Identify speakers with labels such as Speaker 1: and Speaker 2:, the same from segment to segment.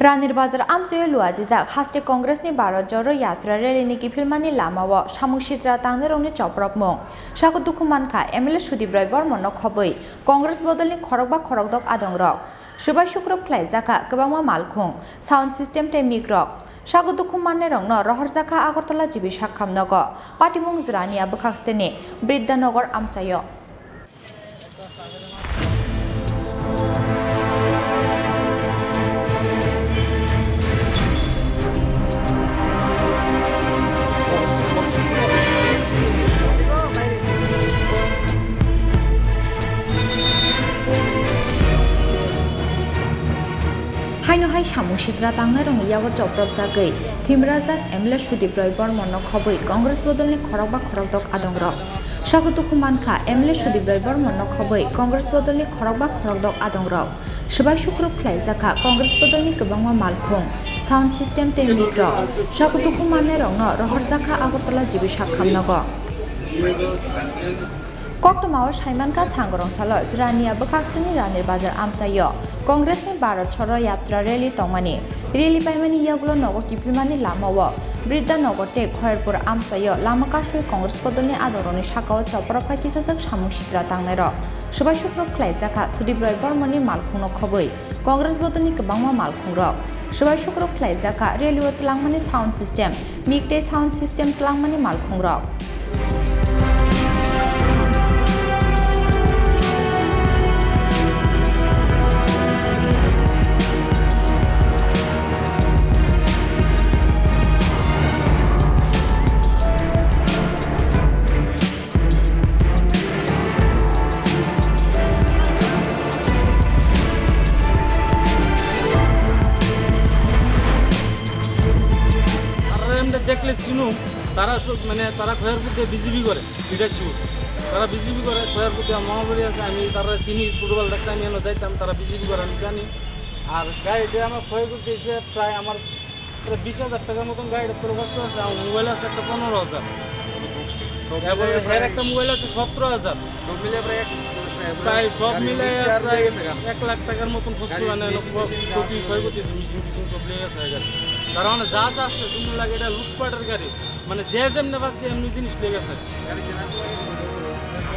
Speaker 1: रानिर बाजार आमसे लुआजिजा हास्टे कांग्रेस नि भारत जोड़ो यात्रा रैली नि किफिलमानि लामाओ सामुसिद्रा तांने रंगनि चौप्रब मं साको दुखुमानखा एमएलए सुदीप राय बर्मन खबै कांग्रेस बदलनि खरकबा खरकदक आदंग्रक सुबाय शुक्रब ख्लाइजाखा गोबांमा मालखुं साउन्ड सिस्टेम ते मिग्रक साको दुखुमानने रंगनो रहरजाखा आगरतला जिबि साखामनग पाटिमुं जरानिया बखाक्सतेनि बृद्धनगर आमचायो हाय सामुसिद्रा तांना रंगी यागो चौप्रब जागै थिमराजाक एमएलए सुदीप राय बर्मन खबै कांग्रेस बदलनि खरकबा खरकदक आदंग्रक साको दुखुमानखा एमएलए सुदीप राय बर्मन खबै कांग्रेस बदलनि खरकबा खरकदक आदंग्रक सुबाय शुक्रब ख्लाइजाखा कांग्रेस बदलनि गोबांमा मालखुं साउन्ड सिस्टेम ते मिग्रक साको दुखुमानने रंगनो रहरजाखा आगरतला जिबि साखामनग कक्टमाव साइमानका सांगरंसालो जरानिया बखाक्सतेनि रानिर बाजार आमचायो कांग्रेस नि भारत छोड़ो यात्रा रैली तंगमानि रैली पाइमानि यागुलो नगो किफिलमानि लामाओ बृद्धनगर ते खयरपुर आमचायो लामा कासुय कांग्रेस बदलनि आदरनि साकाओ चौप्रब फाइकिसाजक सामुसिद्रा तांनाय रक सुबाय शुक्रब ख्लाइजाखा सुदीप राय बर्मननि मालखुंनो खबै कांग्रेस बदलनि गोबांमा मालखुं रक सुबाय शुक्रब ख्लाइजाखा रेलवे तलांमानि साउन्ड सिस्टेम मिगटे साउन्ड सिस्टेम तलांमानि मालखुं रक
Speaker 2: देखले शुनु तारा माने तारा खयरपुर बीजेपी करे लिडारशिप तारा बीजेपी करे खयरपुर महाबली আছে আমি তারা চিনি ফুটবল দেখতে আমি এনে যাইতাম তারা বিজেপি করে আমি জানি আর গাড়িটা আমার খয়রপুর দিয়েছে প্রায় আমার প্রায় 20,000 টাকার মতন গাড়িটা তোর কাছে আছে আর মোবাইল আছে একটা 15,000 এবার এর একটা মোবাইল আছে 17,000 সব মিলে প্রায় সব মিলে প্রায় 1 লাখ টাকার মতন খরচ মানে কোটি খয়রপুর মিশিং টিশিং সব লেগে গেছে কারণ যা যা আছে তুমি লাগে এটা লুটপাটের গাড়ি মানে যে যেমনে পাচ্ছে এমনি জিনিস লেগে গেছে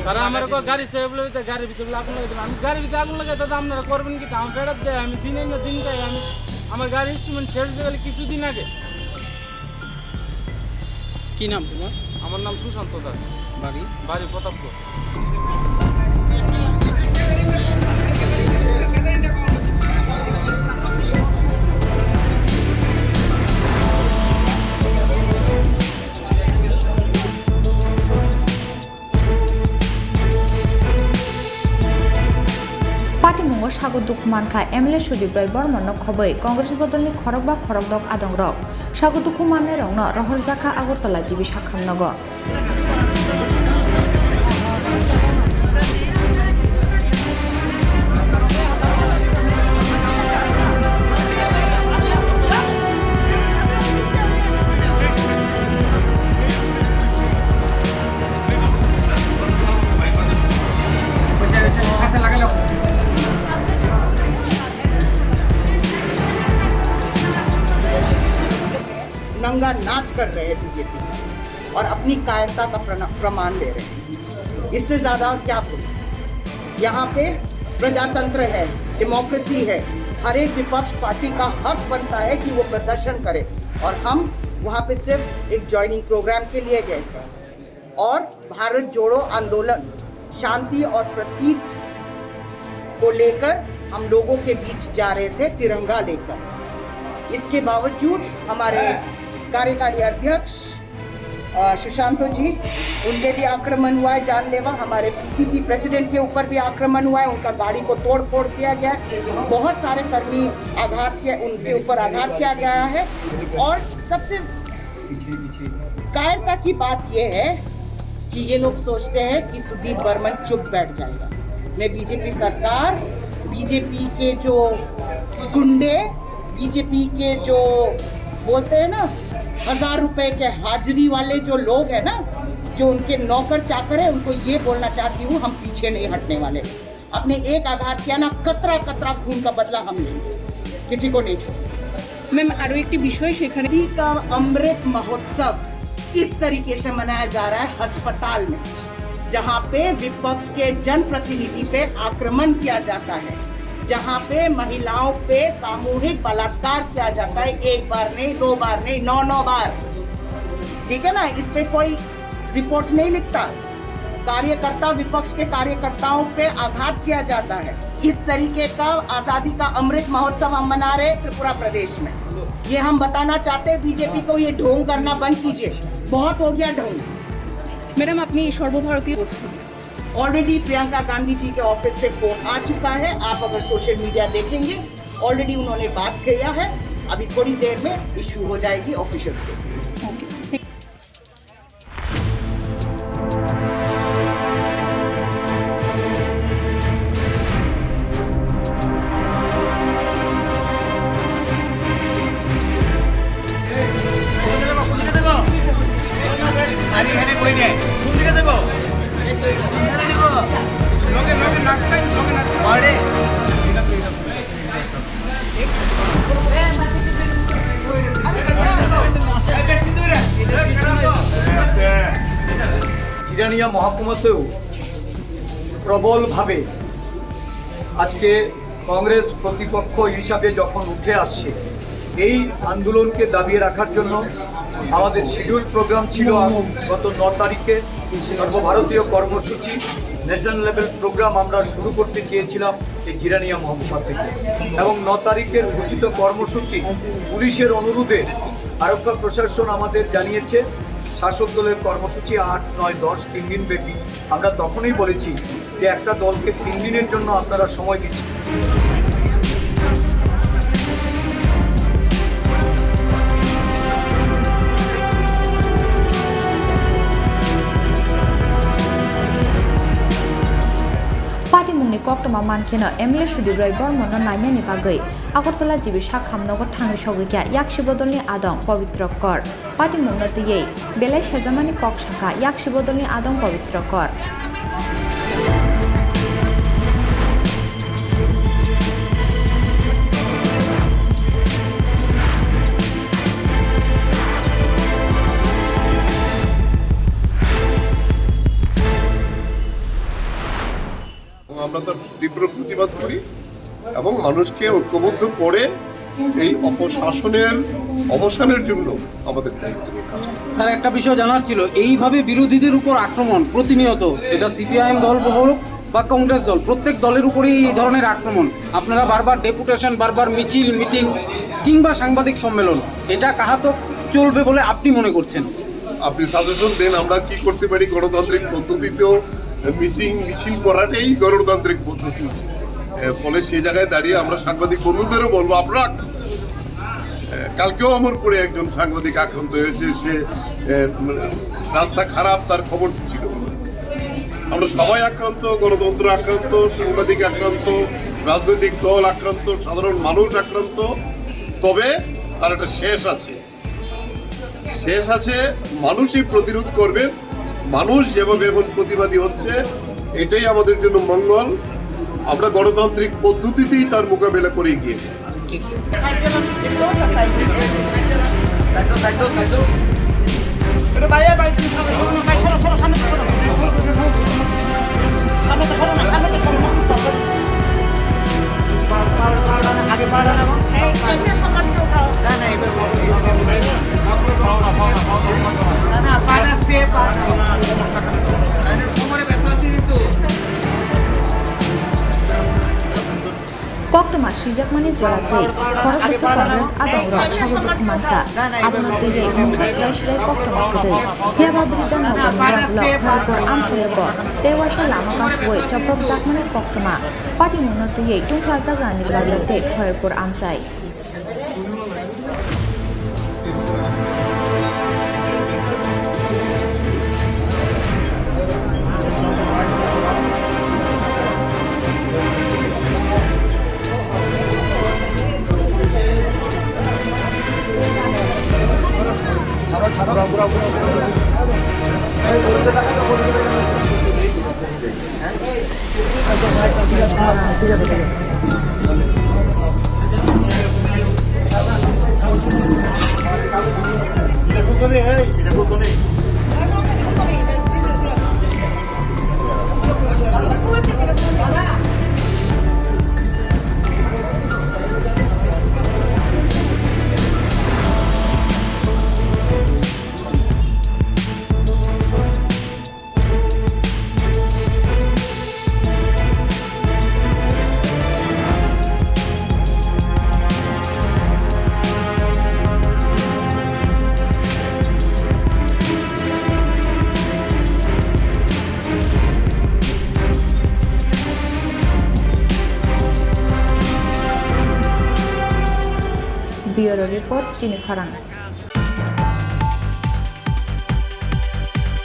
Speaker 2: তারা আমার গাড়ি সেভ লইতে গাড়ির ভিতরে আগুন লাগাই আমি গাড়ির ভিতরে আগুন লাগাই দাদা আপনারা করবেন কি দাম ফেরত দেয় আমি দিনে না দিন যাই আমি আমার গাড়ি ইনস্ট্রুমেন্ট শেষ হয়ে গেলে কিছুদিন আগে
Speaker 3: কি নাম তোমার?
Speaker 2: আমার নাম সুশান্ত দাস বাড়ি প্রতাপপুর
Speaker 1: पाटिमुंगो सागो दुखुमानखा एमएलए सुदीप राय बर्मन खबै कांग्रेस बदलनि खरकबा खरकदक आदंग्रक सागो दुखुमानने रंगनो रहरजाखा आगरतला जिबि साखामनग
Speaker 4: नंगा नाच कर रहे हैं बीजेपी और अपनी कायरता का प्रमाण दे रहे हैं इससे ज़्यादा और क्या बोलूं यहाँ पे प्रजातंत्र है डेमोक्रेसी है हर एक विपक्ष पार्टी का हक बनता है कि वो प्रदर्शन करे और हम वहाँ पे सिर्फ एक जॉइनिंग प्रोग्राम के लिए गए थे और भारत जोड़ो आंदोलन शांति और प्रतीत को लेकर हम लोगों के बीच जा रहे थे तिरंगा लेकर इसके बावजूद हमारे कार्यकारी अध्यक्ष सुशांतो जी उनके भी आक्रमण हुआ है जानलेवा हमारे पीसीसी प्रेसिडेंट के ऊपर भी आक्रमण हुआ है उनका गाड़ी को तोड़ फोड़ किया गया बहुत सारे कर्मी उनके ऊपर आघात किया गया है और सबसे कायरता की बात यह है कि ये लोग सोचते हैं कि सुदीप बर्मन चुप बैठ जाएगा मैं बीजेपी सरकार बीजेपी के जो गुंडे बीजेपी के जो बोलते हैं ना 1000 रुपए के हाजिरी वाले जो लोग हैं ना जो उनके नौकर चाकर है उनको ये बोलना चाहती हूँ हम पीछे नहीं हटने वाले अपने एक आघात किया ना कतरा कतरा खून का बदला हम लेंगे किसी को नहीं छोड़ा।
Speaker 3: ম্যাম আরও একটি বিষয় সেখানে
Speaker 4: नदी का अमृत महोत्सव इस तरीके से मनाया जा रहा है अस्पताल में, जहां पे विपक्ष के जनप्रतिनिधि पे आक्रमण किया जाता है, जहां पे महिलाओं पे सामूहिक बलात्कार किया जाता है, 1 बार नहीं 2 बार नहीं 9 बार। ठीक है ना, इस पे कोई रिपोर्ट नहीं लिखता। कार्यकर्ता विपक्ष के कार्यकर्ताओं पे आघात किया जाता है। इस तरीके का आज़ादी का अमृत महोत्सव हम मना रहे हैं त्रिपुरा प्रदेश में। ये हम बताना चाहते हैं बीजेपी को, ये ढोंग करना बंद कीजिए, बहुत हो गया ढोंग।
Speaker 3: ম্যাডাম আপনি সর্বভারতীয়
Speaker 4: ऑलरेडी प्रियंका गांधी जी के ऑफिस से फोन आ चुका है, आप अगर सोशल मीडिया देखेंगे ऑलरेडी उन्होंने बात किया है। अभी थोड़ी देर में इशू हो जाएगी ऑफिशियल स्टेटमेंट।
Speaker 5: জিরানিয়া মহকুমাতেও প্রবলভাবে আজকে কংগ্রেস প্রতিপক্ষ হিসাবে যখন উঠে আসছে, এই আন্দোলনকে দাবিয়ে রাখার জন্য আমাদের শিডিউল প্রোগ্রাম ছিল গত 9 তারিখে সর্বভারতীয় কর্মসূচি ন্যাশনাল লেভেল প্রোগ্রাম আমরা শুরু করতে চেয়েছিলাম এই জিরানিয়া মহকুমা থেকে, এবং 9 তারিখের ঘোষিত কর্মসূচি পুলিশের অনুরোধে আরক্ষা প্রশাসন আমাদের জানিয়েছে শাসক দলের কর্মসূচি 8, 9, 10 3 দিন ব্যাপী। আমরা তখনই বলেছি যে একটা দলকে 3 দিনের জন্য আপনারা সময় দিচ্ছেন।
Speaker 1: पार्टीमुंनि कक्टमा मानखेनो एमएलए सुदीप राय बर्मन नायनायनि बागै আগরতলা জিবি সাখামনগর থাঙি সগৈয়া याक्षी बदलनि आदं पवित्र कर पार्टीमुंनो तयै बेलाय सेजामानि कक शाखा याक्षी बदलनि आदं पवित्र कर
Speaker 6: আমরা তার তীব্র প্রতিবাদ করি এবং মানুষকে ঐক্যবদ্ধ করে এই অপশাসনের অবসানের জন্য আমাদের দায়িত্ব নিয়ে কাজ করি।
Speaker 2: স্যার, একটা বিষয় জানার ছিল, এইভাবে বিরোধীদের উপর আক্রমণ প্রতিনিয়ত, সেটা সিপিআইএম দল হোক বা কংগ্রেস দল, প্রত্যেক দলের উপরেই এই ধরনের আক্রমণ। আপনারা বারবার ডেপুটেশন, বারবার মিছিল, মিটিং কিংবা সাংবাদিক সম্মেলন, এটা কাহাতক চলবে বলে আপনি মনে করছেন?
Speaker 6: আপনি সাজেশন দেন আমরা কি করতে পারি। গণতান্ত্রিক পদ্ধতিতেও মিটিং মিছিল করাটাই গণতান্ত্রিক পদ্ধতি। ফলে সেই জায়গায় দাঁড়িয়ে আমরা সাংবাদিক বন্ধুদেরও বলবো, আপনারা কালকেও আমার পরে একজন সাংবাদিক আক্রান্ত হয়েছে, সে রাস্তা খারাপ, তার খবর ছিল। আমরা সবাই আক্রান্ত, গণতন্ত্র আক্রান্ত, সাংবাদিক আক্রান্ত, রাজনৈতিক দল আক্রান্ত, সাধারণ মানুষ আক্রান্ত। তবে তার একটা শেষ আছে, শেষ আছে। মানুষই প্রতিরোধ করবেন। মানুষ যেভাবে এখন প্রতিবাদী হচ্ছে, এটাই আমাদের জন্য মঙ্গল। আমরা গণতান্ত্রিক পদ্ধতিতেই তার মোকাবেলা করে গিয়ে
Speaker 1: कक्टमा सिजाकमानि जरादै खरबसे कांग्रेस आदं रक साबुदुक मानका आबनो तयै मुंसा स्राय स्राय कक्टमा गदै याबा बिरुद्ध नगरनि राहुल खरबर आमसायब तेवाशा लामा कांसुय चप्रक जाकमानि कक्टमा पार्टी मुनो तयै टुंख्ला जागानि बाजारते खरबर आमसाय Bureau Report, Chini Kharang.